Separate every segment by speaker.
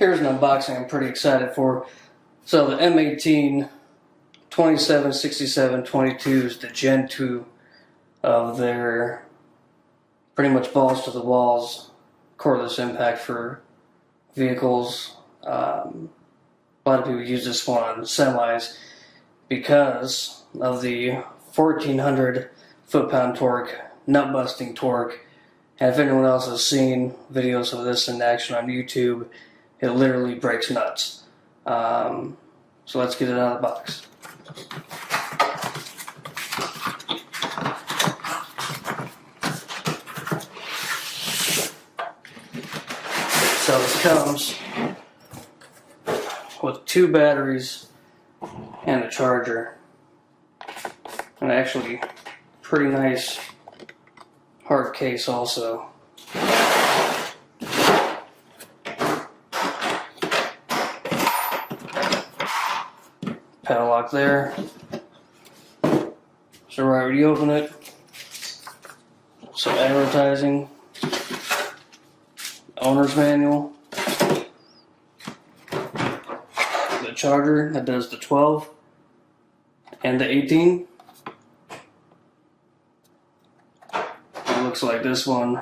Speaker 1: Here's an unboxing I'm pretty excited for. So the M18 276722 is the Gen 2 of their pretty much balls to the walls cordless impact for vehicles. A lot of people use this one on semis because of the 1400 foot-pound torque, nut-busting torque. And if anyone else has seen videos of this in action on YouTube, it literally breaks nuts. So let's get it out of the box. So this comes with 2 batteries and a charger. And actually pretty nice hard case also. Padlock there. So right when you open it, some advertising, owner's manual, the charger that does the 12 and the 18. It looks like this one.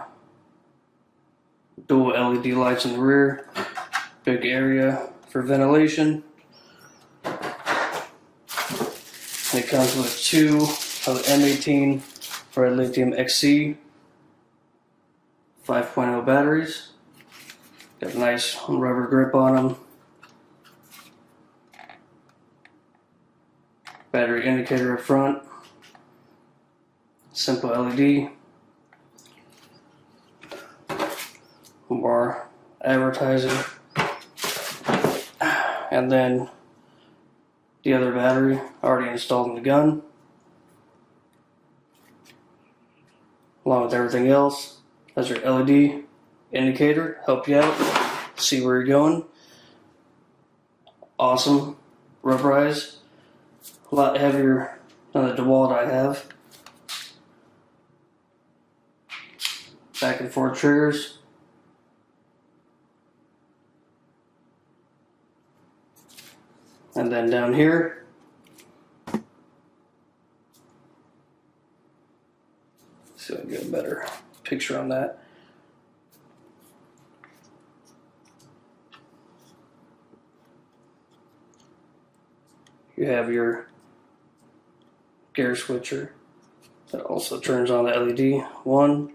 Speaker 1: Dual LED lights in the rear, big area for ventilation. It comes with 2 of the M18 Red Lithium XC 5.0 batteries. Got a nice rubber grip on them. Battery indicator up front. Simple LED. More advertising. And then the other battery already installed in the gun. Along with everything else. That's your LED indicator, help you out, see where you're going. Awesome, rubberized, a lot heavier than the DeWalt I have. Back and forth triggers. And then down here, see if I can get a better picture on that. You have your gear switcher that also turns on the LED. 1,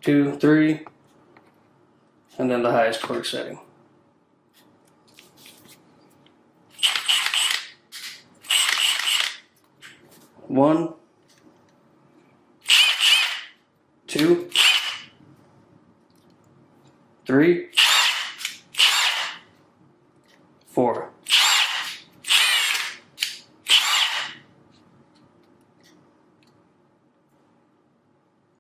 Speaker 1: 2, 3, and then the highest torque setting. One, 2, 3,